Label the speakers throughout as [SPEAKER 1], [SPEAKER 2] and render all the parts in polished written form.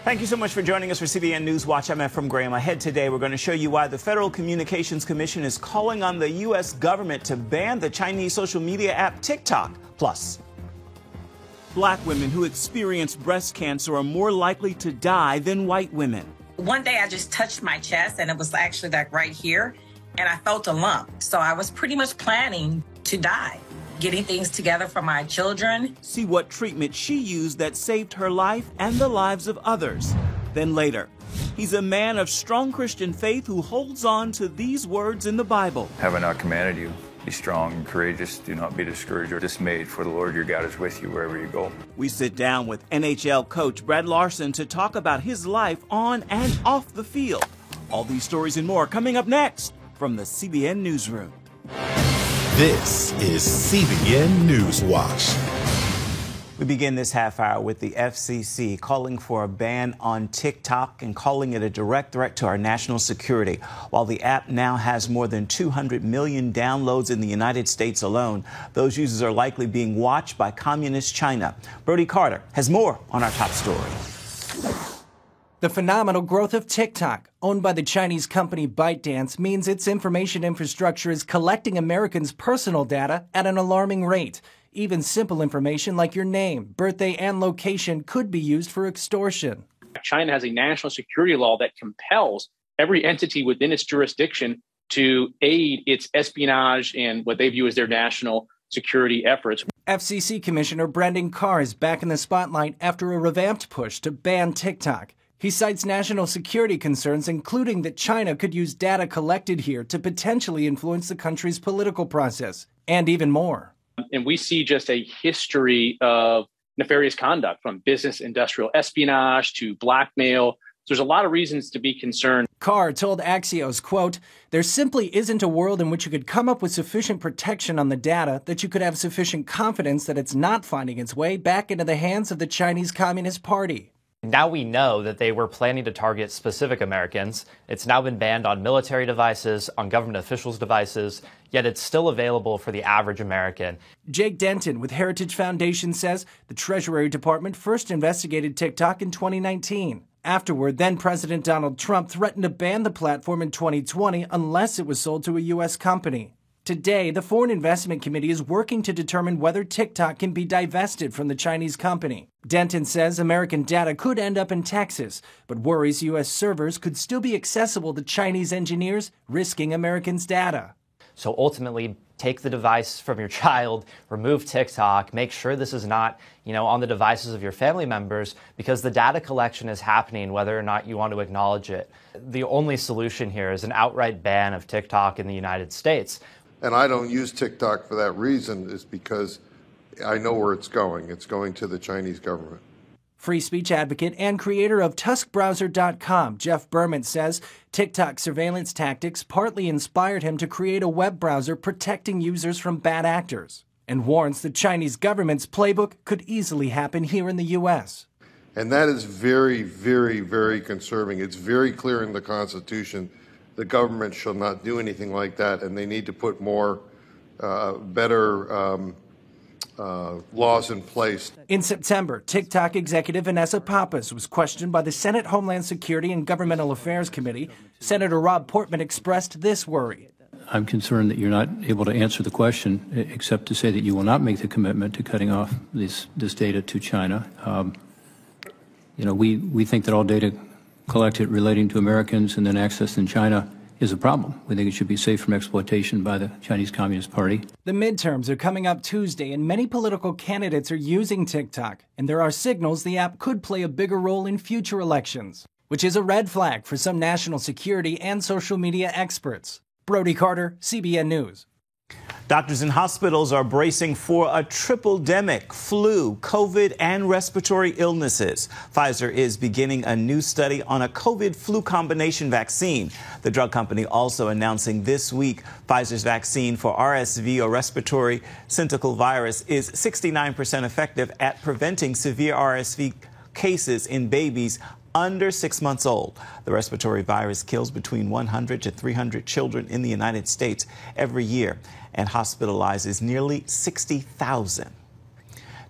[SPEAKER 1] Thank you so much for joining us for CBN NewsWatch. I'm Ephraim Graham. Ahead today, we're going to show you why the Federal Communications Commission is calling on the U.S. government to ban the Chinese social media app TikTok. Plus, black women who experience breast cancer are more likely to die than white women.
[SPEAKER 2] One day I just touched my chest and it was actually like right here and I felt a lump. So I was pretty much planning to die, getting things together for my children.
[SPEAKER 1] See what treatment she used that saved her life and the lives of others. Then later, he's a man of strong Christian faith who holds on to these words in the Bible.
[SPEAKER 3] Have I not commanded you? Be strong and courageous. Do not be discouraged or dismayed, for the Lord your God is with you wherever you go.
[SPEAKER 1] We sit down with NHL coach Brad Larsen to talk about his life on and off the field. All these stories and more coming up next from the CBN Newsroom.
[SPEAKER 4] This is CBN NewsWatch.
[SPEAKER 1] We begin this half hour with the FCC calling for a ban on TikTok and calling it a direct threat to our national security. While the app now has more than 200 million downloads in the United States alone, those users are likely being watched by communist China. Brody Carter has more on our top story.
[SPEAKER 5] The phenomenal growth of TikTok, owned by the Chinese company ByteDance, means its information infrastructure is collecting Americans' personal data at an alarming rate. Even simple information like your name, birthday, and location could be used for extortion.
[SPEAKER 6] China has a national security law that compels every entity within its jurisdiction to aid its espionage and what they view as their national security efforts.
[SPEAKER 5] FCC Commissioner Brendan Carr is back in the spotlight after a revamped push to ban TikTok. He cites national security concerns, including that China could use data collected here to potentially influence the country's political process, and even more.
[SPEAKER 6] And we see just a history of nefarious conduct, from business industrial espionage to blackmail. So there's a lot of reasons to be concerned.
[SPEAKER 5] Carr told Axios, quote, "There simply isn't a world in which you could come up with sufficient protection on the data that you could have sufficient confidence that it's not finding its way back into the hands of the Chinese Communist Party."
[SPEAKER 7] Now we know that they were planning to target specific Americans. It's now been banned on military devices, on government officials' devices, yet it's still available for the average American.
[SPEAKER 5] Jake Denton with Heritage Foundation says the Treasury Department first investigated TikTok in 2019. Afterward, then-President Donald Trump threatened to ban the platform in 2020 unless it was sold to a U.S. company. Today, the Foreign Investment Committee is working to determine whether TikTok can be divested from the Chinese company. Denton says American data could end up in Texas, but worries U.S. servers could still be accessible to Chinese engineers, risking Americans' data.
[SPEAKER 7] So ultimately, take the device from your child, remove TikTok, make sure this is not, on the devices of your family members, because the data collection is happening whether or not you want to acknowledge it. The only solution here is an outright ban of TikTok in the United States.
[SPEAKER 8] And I don't use TikTok for that reason, is because I know where it's going. It's going to the Chinese government.
[SPEAKER 5] Free speech advocate and creator of TuskBrowser.com, Jeff Berman, says TikTok surveillance tactics partly inspired him to create a web browser protecting users from bad actors, and warns the Chinese government's playbook could easily happen here in the U.S.
[SPEAKER 8] And that is very, very, very concerning. It's very clear in the Constitution the government shall not do anything like that, and they need to put more, better laws in place.
[SPEAKER 5] In September, TikTok executive Vanessa Pappas was questioned by the Senate Homeland Security and Governmental Affairs Committee. Senator Rob Portman expressed this worry.
[SPEAKER 9] I'm concerned that you're not able to answer the question except to say that you will not make the commitment to cutting off this data to China. We think that all data collected relating to Americans and then accessed in China is a problem. We think it should be safe from exploitation by the Chinese Communist Party.
[SPEAKER 5] The midterms are coming up Tuesday, and many political candidates are using TikTok, and there are signals the app could play a bigger role in future elections, which is a red flag for some national security and social media experts. Brody Carter, CBN News.
[SPEAKER 1] Doctors and hospitals are bracing for a triple-demic: flu, COVID, and respiratory illnesses. Pfizer is beginning a new study on a COVID-flu combination vaccine. The drug company also announcing this week Pfizer's vaccine for RSV, or respiratory syncytial virus, is 69% effective at preventing severe RSV cases in babies under 6 months old. The respiratory virus kills between 100 to 300 children in the United States every year and hospitalizes nearly 60,000.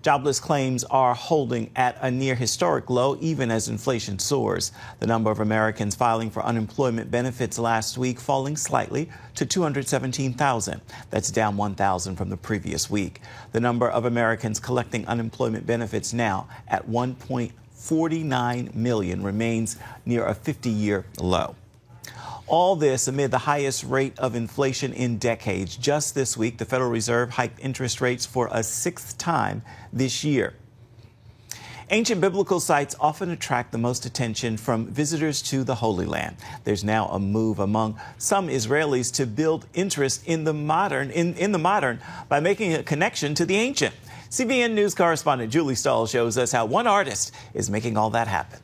[SPEAKER 1] Jobless claims are holding at a near historic low, even as inflation soars. The number of Americans filing for unemployment benefits last week falling slightly to 217,000. That's down 1,000 from the previous week. The number of Americans collecting unemployment benefits now at 1.49 million remains near a 50-year low. All this amid the highest rate of inflation in decades. Just this week, the Federal Reserve hiked interest rates for a 6th time this year. Ancient biblical sites often attract the most attention from visitors to the Holy Land. There's now a move among some Israelis to build interest in the modern by making a connection to the ancient. CBN News correspondent Julie Stahl shows us how one artist is making all that happen.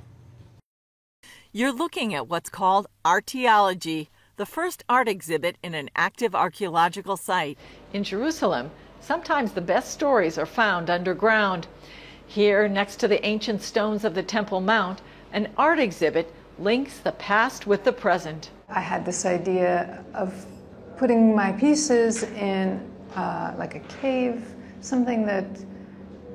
[SPEAKER 10] You're looking at what's called archaeology, the first art exhibit in an active archaeological site. In Jerusalem, sometimes the best stories are found underground. Here, next to the ancient stones of the Temple Mount, an art exhibit links the past with the present.
[SPEAKER 11] I had this idea of putting my pieces in like a cave, something that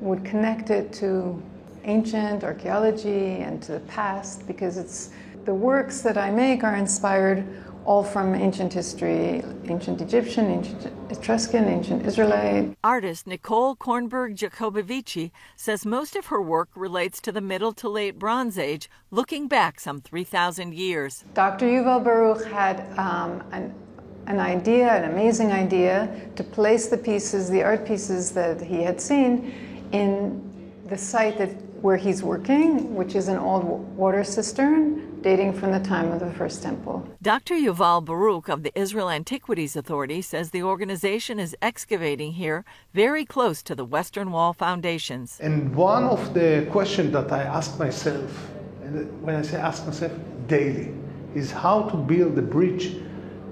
[SPEAKER 11] would connect it to ancient archaeology and to the past, because it's the works that I make are inspired all from ancient history, ancient Egyptian, ancient Etruscan, ancient Israelite.
[SPEAKER 10] Artist Nicole Kornberg-Jacobovici says most of her work relates to the Middle to Late Bronze Age, looking back some 3,000 years.
[SPEAKER 11] Dr. Yuval Baruch had an idea, an amazing idea, to place the pieces, the art pieces that he had seen in the site where he's working, which is an old water cistern dating from the time of the first temple.
[SPEAKER 10] Dr. Yuval Baruch of the Israel Antiquities Authority says the organization is excavating here very close to the Western Wall foundations.
[SPEAKER 12] And one of the questions that I ask myself, and when I say ask myself daily, is how to build a bridge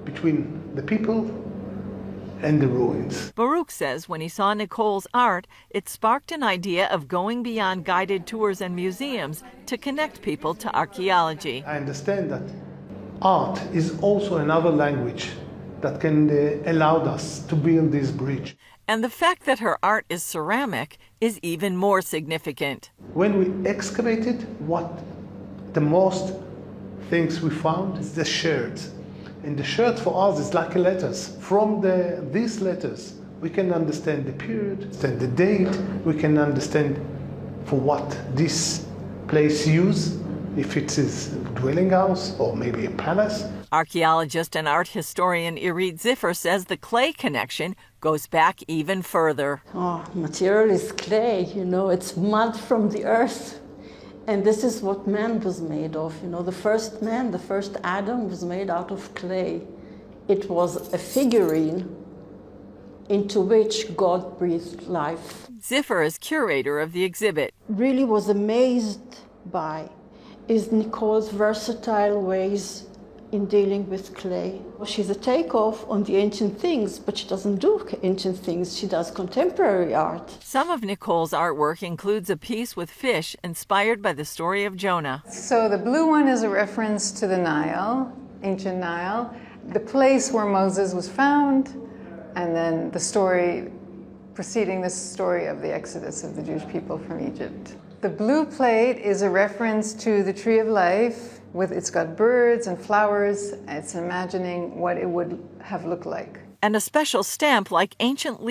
[SPEAKER 12] between the people and the ruins.
[SPEAKER 10] Baruch says when he saw Nicole's art, it sparked an idea of going beyond guided tours and museums to connect people to archaeology.
[SPEAKER 12] I understand that art is also another language that can allow us to build this bridge.
[SPEAKER 10] And the fact that her art is ceramic is even more significant.
[SPEAKER 12] When we excavated, what the most things we found is the sherds. And the shirt for us is like letters. From these letters, we can understand the period, understand the date, we can understand for what this place used, if it is a dwelling house or maybe a palace.
[SPEAKER 10] Archaeologist and art historian Irit Ziffer says the clay connection goes back even further.
[SPEAKER 13] Material is clay, it's mud from the earth. And this is what man was made of. The first man, the first Adam, was made out of clay. It was a figurine into which God breathed life.
[SPEAKER 10] Ziffer is curator of the exhibit.
[SPEAKER 13] Really was amazed by is Nicole's versatile ways in dealing with clay. She's a takeoff on the ancient things, but she doesn't do ancient things. She does contemporary art.
[SPEAKER 10] Some of Nicole's artwork includes a piece with fish inspired by the story of Jonah.
[SPEAKER 11] So the blue one is a reference to the Nile, ancient Nile, the place where Moses was found, and then the story preceding the story of the exodus of the Jewish people from Egypt. The blue plate is a reference to the tree of life. It's got birds and flowers. It's imagining what it would have looked like.
[SPEAKER 10] And a special stamp like ancient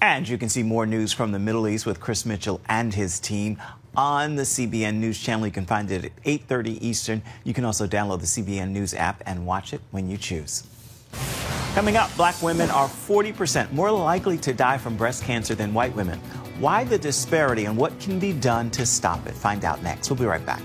[SPEAKER 1] And you can see more news from the Middle East with Chris Mitchell and his team on the CBN News channel. You can find it at 8:30 Eastern. You can also download the CBN News app and watch it when you choose. Coming up, black women are 40% more likely to die from breast cancer than white women. Why the disparity and what can be done to stop it? Find out next. We'll be right back.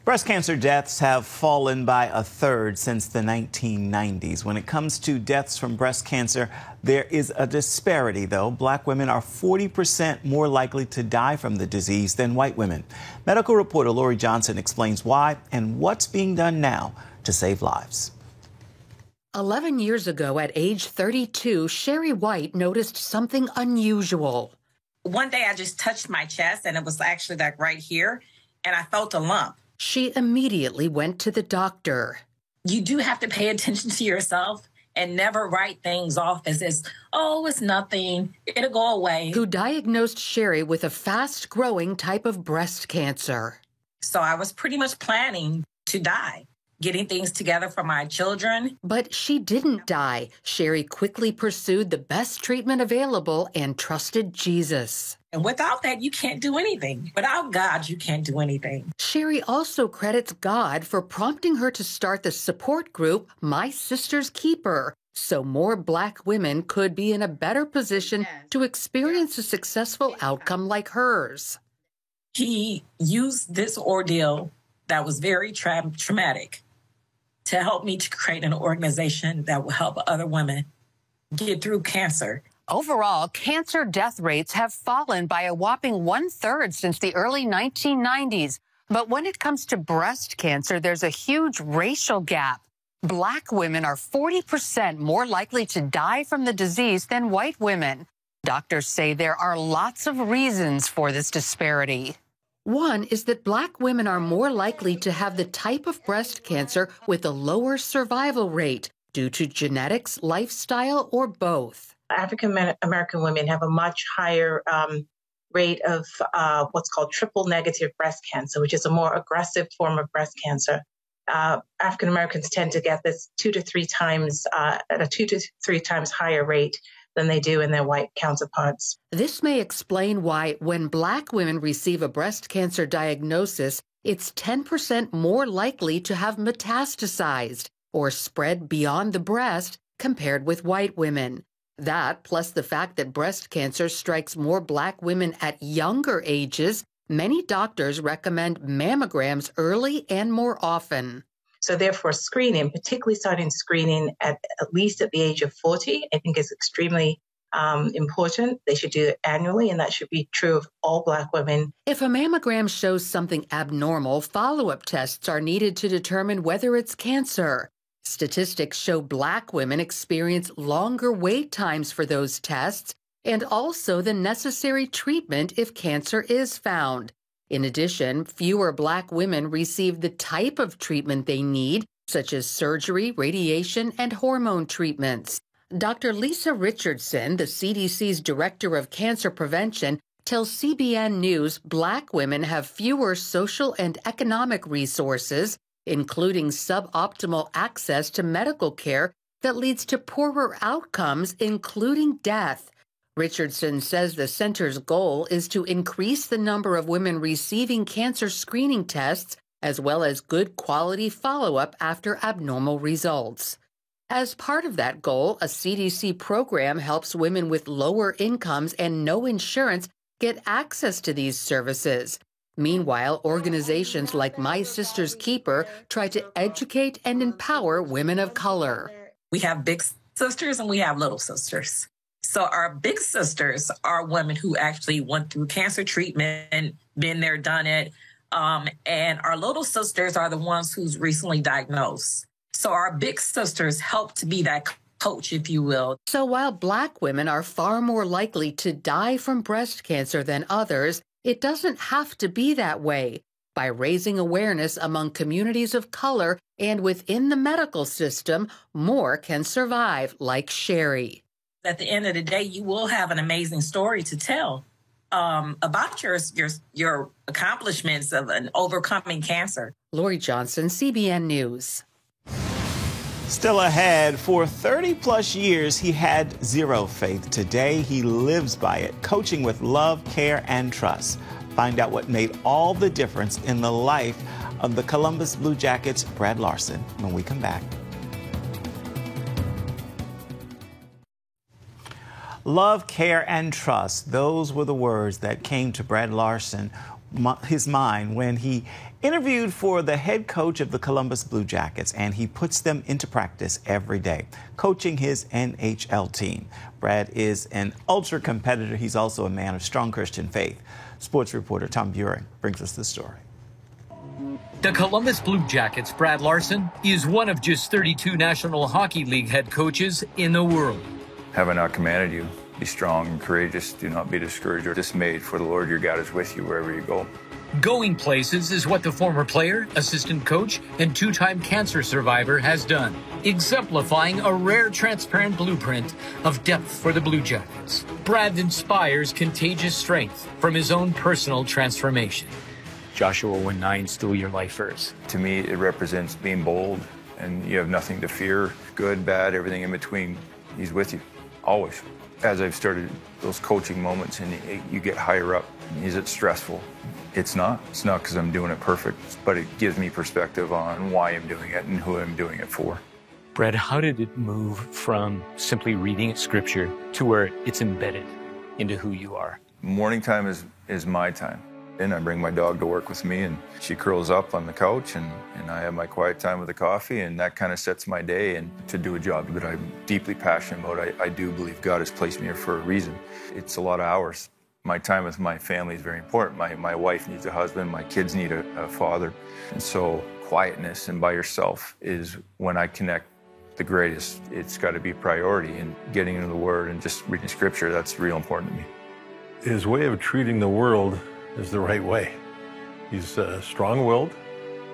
[SPEAKER 1] Breast cancer deaths have fallen by a third since the 1990s. When it comes to deaths from breast cancer, there is a disparity, though. Black women are 40% more likely to die from the disease than white women. Medical reporter Lori Johnson explains why and what's being done now to save lives.
[SPEAKER 14] 11 years ago, at age 32, Sherry White noticed something unusual.
[SPEAKER 2] One day I just touched my chest, and it was actually like right here, and I felt a lump.
[SPEAKER 14] She immediately went to the doctor.
[SPEAKER 2] You do have to pay attention to yourself and never write things off as, oh, it's nothing, it'll go away.
[SPEAKER 14] Who diagnosed Sherry with a fast-growing type of breast cancer.
[SPEAKER 2] So I was pretty much planning to die, getting things together for my children.
[SPEAKER 14] But she didn't die. Sherry quickly pursued the best treatment available and trusted Jesus.
[SPEAKER 2] And without that, you can't do anything. Without God, you can't do anything.
[SPEAKER 14] Sherry also credits God for prompting her to start the support group, My Sister's Keeper, so more Black women could be in a better position to experience a successful outcome like hers.
[SPEAKER 2] He used this ordeal that was very traumatic to help me to create an organization that will help other women get through cancer.
[SPEAKER 14] Overall, cancer death rates have fallen by a whopping 1/3 since the early 1990s. But when it comes to breast cancer, there's a huge racial gap. Black women are 40% more likely to die from the disease than white women. Doctors say there are lots of reasons for this disparity. One is that Black women are more likely to have the type of breast cancer with a lower survival rate due to genetics, lifestyle, or both.
[SPEAKER 15] African-American women have a much higher rate of what's called triple-negative breast cancer, which is a more aggressive form of breast cancer. African-Americans tend to get this 2 to 3 times at a 2 to 3 times higher rate than they do in their white counterparts.
[SPEAKER 14] This may explain why when Black women receive a breast cancer diagnosis, it's 10% more likely to have metastasized or spread beyond the breast compared with white women. That, plus the fact that breast cancer strikes more Black women at younger ages, many doctors recommend mammograms early and more often.
[SPEAKER 15] So therefore, screening, particularly starting screening at least at the age of 40, I think is extremely important. They should do it annually, and that should be true of all Black women.
[SPEAKER 14] If a mammogram shows something abnormal, follow-up tests are needed to determine whether it's cancer. Statistics show Black women experience longer wait times for those tests and also the necessary treatment if cancer is found. In addition, fewer Black women receive the type of treatment they need, such as surgery, radiation, and hormone treatments. Dr. Lisa Richardson, the CDC's Director of Cancer Prevention, tells CBN News Black women have fewer social and economic resources, including suboptimal access to medical care that leads to poorer outcomes, including death. Richardson says the center's goal is to increase the number of women receiving cancer screening tests, as well as good quality follow-up after abnormal results. As part of that goal, a CDC program helps women with lower incomes and no insurance get access to these services. Meanwhile, organizations like My Sister's Keeper try to educate and empower women of color.
[SPEAKER 2] We have big sisters and we have little sisters. So our big sisters are women who actually went through cancer treatment, been there, done it. And our little sisters are the ones who's recently diagnosed. So our big sisters help to be that coach, if you will.
[SPEAKER 14] So while Black women are far more likely to die from breast cancer than others, it doesn't have to be that way. By raising awareness among communities of color and within the medical system, more can survive, like Sherry.
[SPEAKER 2] At the end of the day, you will have an amazing story to tell about your accomplishments of an overcoming cancer.
[SPEAKER 14] Lori Johnson, CBN News.
[SPEAKER 1] Still ahead, for 30-plus years, he had zero faith. Today, he lives by it, coaching with love, care, and trust. Find out what made all the difference in the life of the Columbus Blue Jackets' Brad Larsen when we come back. Love, care, and trust. Those were the words that came to Brad Larsen, his mind, when he interviewed for the head coach of the Columbus Blue Jackets, and he puts them into practice every day, coaching his NHL team. Brad is an ultra competitor. He's also a man of strong Christian faith. Sports reporter Tom Buring brings us the story.
[SPEAKER 16] The Columbus Blue Jackets' Brad Larsen is one of just 32 National Hockey League head coaches in the world.
[SPEAKER 3] Have I not commanded you? Be strong and courageous. Do not be discouraged or dismayed, for the Lord your God is with you wherever you go.
[SPEAKER 16] Going places is what the former player, assistant coach, and two-time cancer survivor has done, exemplifying a rare transparent blueprint of depth for the Blue Jackets. Brad inspires contagious strength from his own personal transformation.
[SPEAKER 17] Joshua, when 9 stole your life first.
[SPEAKER 3] To me, it represents being bold, and you have nothing to fear, good, bad, everything in between. He's with you, always. As I've started those coaching moments and you get higher up, is it stressful? It's not because I'm doing it perfect, but it gives me perspective on why I'm doing it and who I'm doing it for.
[SPEAKER 17] Brad, how did it move from simply reading scripture to where it's embedded into who you are?
[SPEAKER 3] Morning time is my time. And I bring my dog to work with me, and she curls up on the couch, and I have my quiet time with the coffee, and that kind of sets my day. And to do a job that I'm deeply passionate about, I do believe God has placed me here for a reason. It's a lot of hours. My time with my family is very important. My wife needs a husband, my kids need a father. And so quietness and by yourself is when I connect the greatest. It's got to be a priority, and getting into the Word and just reading Scripture, that's real important to me.
[SPEAKER 18] His way of treating the world is the right way. He's strong-willed,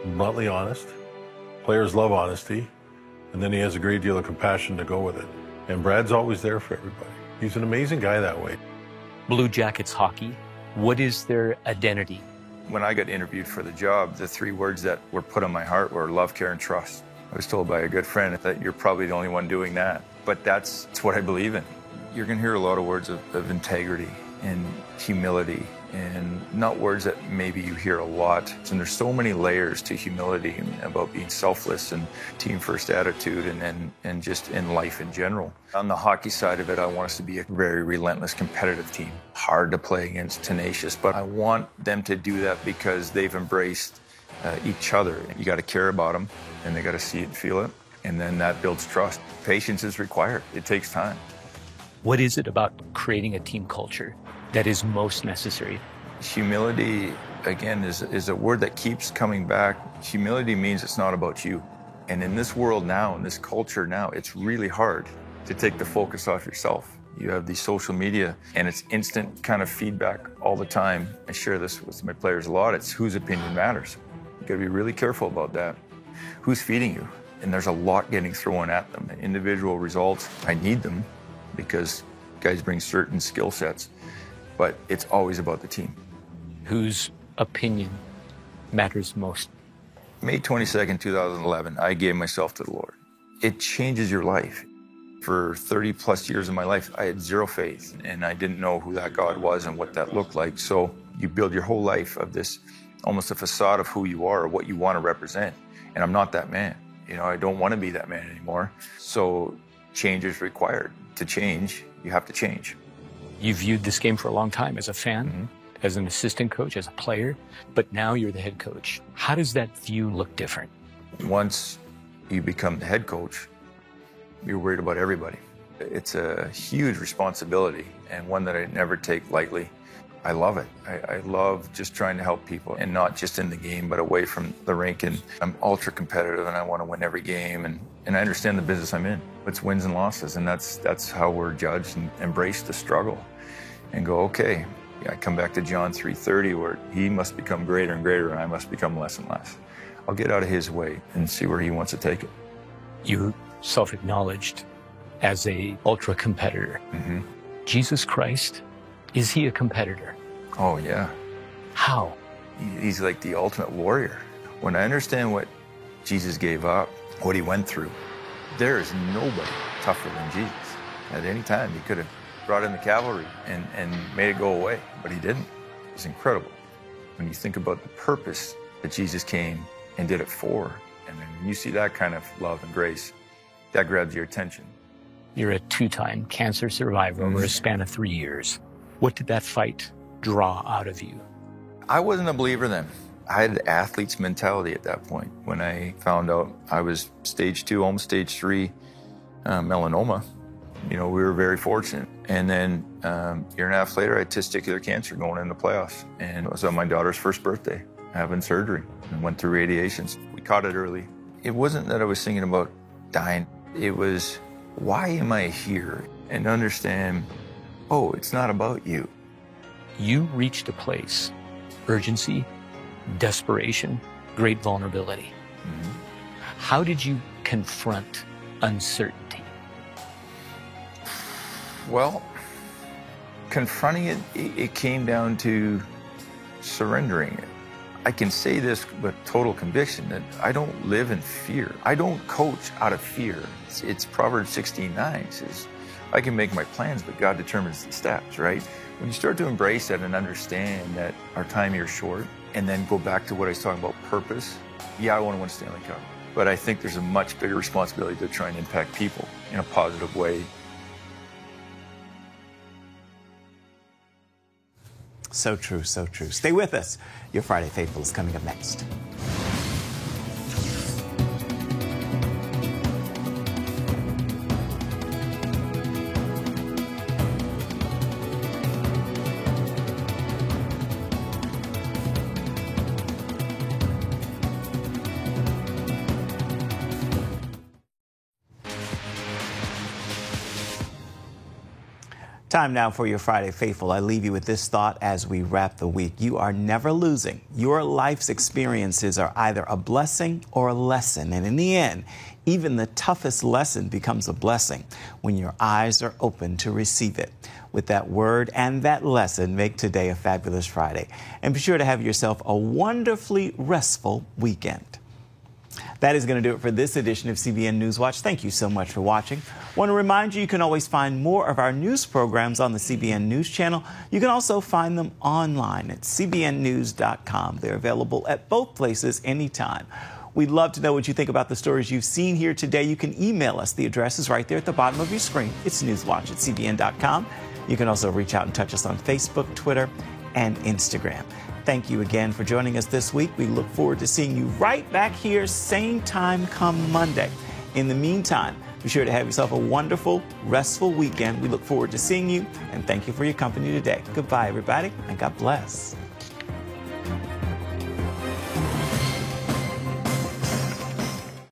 [SPEAKER 18] bluntly honest. Players love honesty, and then he has a great deal of compassion to go with it. And Brad's always there for everybody. He's an amazing guy that way.
[SPEAKER 17] Blue Jackets hockey, what is their identity?
[SPEAKER 3] When I got interviewed for the job, the 3 words that were put on my heart were love, care, and trust. I was told by a good friend that you're probably the only one doing that, but that's what I believe in. You're going to hear a lot of words of integrity and humility, and not words that maybe you hear a lot. And there's so many layers to humility and about being selfless and team first attitude and just in life in general. On the hockey side of it, I want us to be a very relentless, competitive team. Hard to play against, tenacious, but I want them to do that because they've embraced each other. You got to care about them, and they got to see it and feel it, and then that builds trust. Patience is required. It takes time.
[SPEAKER 17] What is it about creating a team culture that is most necessary?
[SPEAKER 3] Humility, again, is a word that keeps coming back. Humility means it's not about you. And in this world now, in this culture now, it's really hard to take the focus off yourself. You have the social media, and it's instant kind of feedback all the time. I share this with my players a lot. It's whose opinion matters. You got to be really careful about that. Who's feeding you? And there's a lot getting thrown at them. Individual results, I need them because guys bring certain skill sets, but it's always about the team.
[SPEAKER 17] Whose opinion matters most?
[SPEAKER 3] May 22nd, 2011, I gave myself to the Lord. It changes your life. For 30 plus years of my life, I had zero faith, and I didn't know who that God was and what that looked like. So you build your whole life of this, almost a facade of who you are or what you want to represent. And I'm not that man. You know, I don't want to be that man anymore. So change is required. To change, you have to change.
[SPEAKER 17] You viewed this game for a long time as a fan, as an assistant coach, as a player, but now you're the head coach. How does that view look different?
[SPEAKER 3] Once you become the head coach, you're worried about everybody. It's a huge responsibility and one that I never take lightly. I love it. I love just trying to help people, and not just in the game, but away from the rink. And I'm ultra competitive, and I want to win every game. And I understand the business I'm in. It's wins and losses, and that's how we're judged, and embrace the struggle and go, okay. I come back to John 3:30, where he must become greater and greater, and I must become less and less. I'll get out of his way and see where he wants to take it.
[SPEAKER 17] You self-acknowledged as a ultra competitor. Jesus Christ, is he a competitor?
[SPEAKER 3] Oh, yeah.
[SPEAKER 17] How?
[SPEAKER 3] He's like the ultimate warrior. When I understand what Jesus gave up, what he went through, there is nobody tougher than Jesus. At any time, he could have brought in the cavalry and made it go away, but he didn't. It's incredible. When you think about the purpose that Jesus came and did it for, and then you see that kind of love and grace, that grabs your attention.
[SPEAKER 17] You're a 2-time cancer survivor over a span of 3 years. What did that fight draw out of you?
[SPEAKER 3] I wasn't a believer then. I had an athlete's mentality at that point. When I found out I was stage 2, almost stage 3 melanoma, you know, we were very fortunate. And then a year and a half later, I had testicular cancer going into playoffs. And it was on my daughter's first birthday, having surgery, and went through radiations. We caught it early. It wasn't that I was thinking about dying. It was, why am I here? And understand, oh, it's not about you.
[SPEAKER 17] You reached a place, urgency, desperation, great vulnerability. How did you confront uncertainty?
[SPEAKER 3] Well, confronting it, it came down to surrendering it. I can say this with total conviction that I don't live in fear. I don't coach out of fear. It's Proverbs 16:9 says, I can make my plans, but God determines the steps, right? When you start to embrace that and understand that our time here is short, and then go back to what I was talking about, purpose, yeah, I want to win a Stanley Cup. But I think there's a much bigger responsibility to try and impact people in a positive way.
[SPEAKER 1] So true, so true. Stay with us. Your Friday Faithful is coming up next. Time now for your Friday Faithful. I leave you with this thought as we wrap the week. You are never losing. Your life's experiences are either a blessing or a lesson. And in the end, even the toughest lesson becomes a blessing when your eyes are open to receive it. With that word and that lesson, make today a fabulous Friday. And be sure to have yourself a wonderfully restful weekend. That is going to do it for this edition of CBN NewsWatch. Thank you so much for watching. Want to remind you can always find more of our news programs on the CBN News channel. You can also find them online at cbnnews.com. They're available at both places anytime. We'd love to know what you think about the stories you've seen here today. You can email us. The address is right there at the bottom of your screen. It's newswatch@cbn.com. You can also reach out and touch us on Facebook, Twitter, and Instagram. Thank you again for joining us this week. We look forward to seeing you right back here, same time come Monday. In the meantime, be sure to have yourself a wonderful, restful weekend. We look forward to seeing you, and thank you for your company today. Goodbye, everybody, and God bless.